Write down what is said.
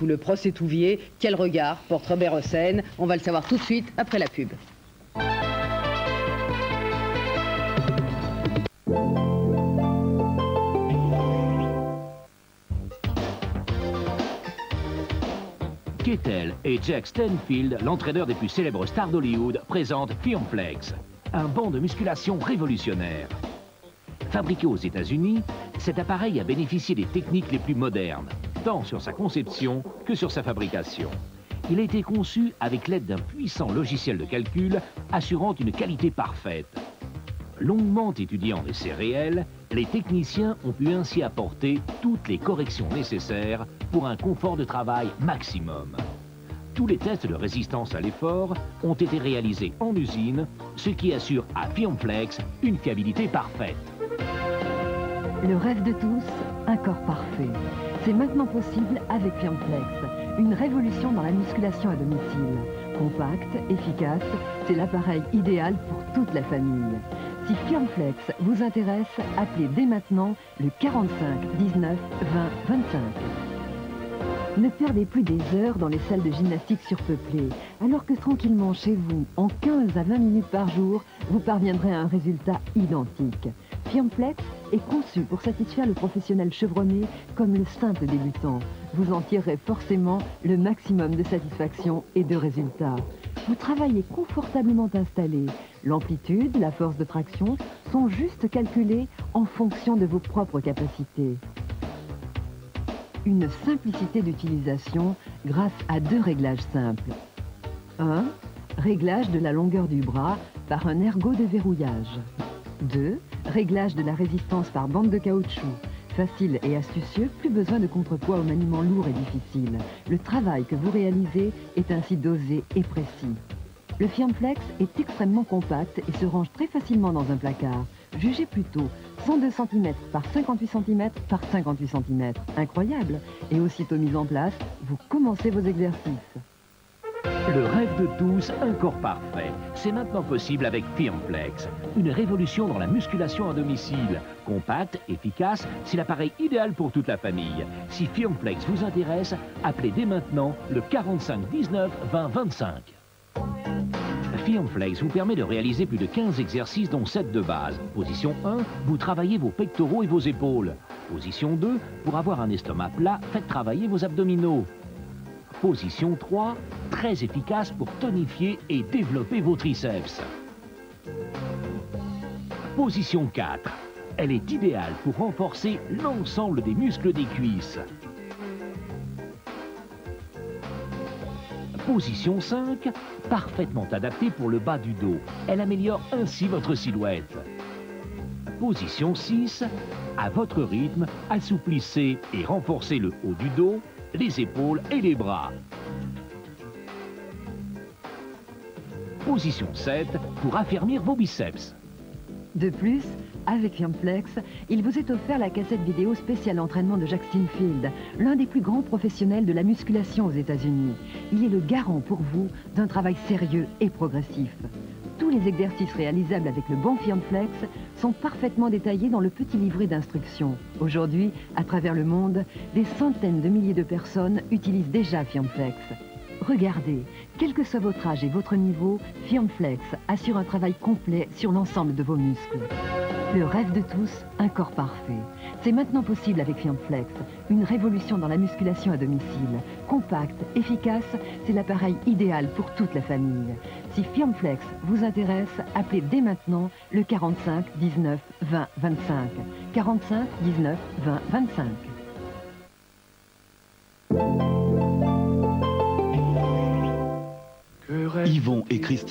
sous le procès-Touvier. Quel regard porte Robert Hossein? On va le savoir tout de suite après la pub. Kettel et Jack Stanfield, l'entraîneur des plus célèbres stars d'Hollywood, présentent Firmflex, un banc de musculation révolutionnaire. Fabriqué aux États-Unis, cet appareil a bénéficié des techniques les plus modernes, tant sur sa conception que sur sa fabrication. Il a été conçu avec l'aide d'un puissant logiciel de calcul assurant une qualité parfaite. Longuement étudié en essais réels, les techniciens ont pu ainsi apporter toutes les corrections nécessaires pour un confort de travail maximum. Tous les tests de résistance à l'effort ont été réalisés en usine, ce qui assure à Firmflex une fiabilité parfaite. Le rêve de tous, un corps parfait. C'est maintenant possible avec Firmflex, une révolution dans la musculation à domicile. Compact, efficace, c'est l'appareil idéal pour toute la famille. Si Firmflex vous intéresse, appelez dès maintenant le 45 19 20 25. Ne perdez plus des heures dans les salles de gymnastique surpeuplées, alors que tranquillement chez vous, en 15 à 20 minutes par jour, vous parviendrez à un résultat identique. Firmflex est conçu pour satisfaire le professionnel chevronné comme le simple débutant. Vous en tirerez forcément le maximum de satisfaction et de résultats. Vous travaillez confortablement installé. L'amplitude, la force de traction sont juste calculées en fonction de vos propres capacités. Une simplicité d'utilisation grâce à deux réglages simples. 1. Réglage de la longueur du bras par un ergot de verrouillage. 2. Réglage de la résistance par bande de caoutchouc. Facile et astucieux, plus besoin de contrepoids au maniement lourd et difficile. Le travail que vous réalisez est ainsi dosé et précis. Le Firmflex est extrêmement compact et se range très facilement dans un placard. Jugez plutôt 102 cm par 58 cm par 58 cm. Incroyable! Et aussitôt mis en place, vous commencez vos exercices. Le rêve de tous, un corps parfait. C'est maintenant possible avec Firmflex. Une révolution dans la musculation à domicile. Compact, efficace, c'est l'appareil idéal pour toute la famille. Si Firmflex vous intéresse, appelez dès maintenant le 45 19 20 25. Firmflex vous permet de réaliser plus de 15 exercices dont 7 de base. Position 1, vous travaillez vos pectoraux et vos épaules. Position 2, pour avoir un estomac plat, faites travailler vos abdominaux. Position 3, très efficace pour tonifier et développer vos triceps. Position 4, elle est idéale pour renforcer l'ensemble des muscles des cuisses. Position 5, parfaitement adaptée pour le bas du dos. Elle améliore ainsi votre silhouette. Position 6, à votre rythme, assouplissez et renforcez le haut du dos, les épaules et les bras. Position 7, pour affermir vos biceps. De plus, avec Firmflex, il vous est offert la cassette vidéo spéciale entraînement de Jack Stanfield, l'un des plus grands professionnels de la musculation aux États-Unis. Il est le garant pour vous d'un travail sérieux et progressif. Tous les exercices réalisables avec le bon Firmflex sont parfaitement détaillés dans le petit livret d'instructions. Aujourd'hui, à travers le monde, des centaines de milliers de personnes utilisent déjà Firmflex. Regardez, quel que soit votre âge et votre niveau, Firmflex assure un travail complet sur l'ensemble de vos muscles. Le rêve de tous, un corps parfait. C'est maintenant possible avec Firmflex, une révolution dans la musculation à domicile. Compact, efficace, c'est l'appareil idéal pour toute la famille. Si Firmflex vous intéresse, appelez dès maintenant le 45 19 20 25. 45 19 20 25. Yvon et Christian.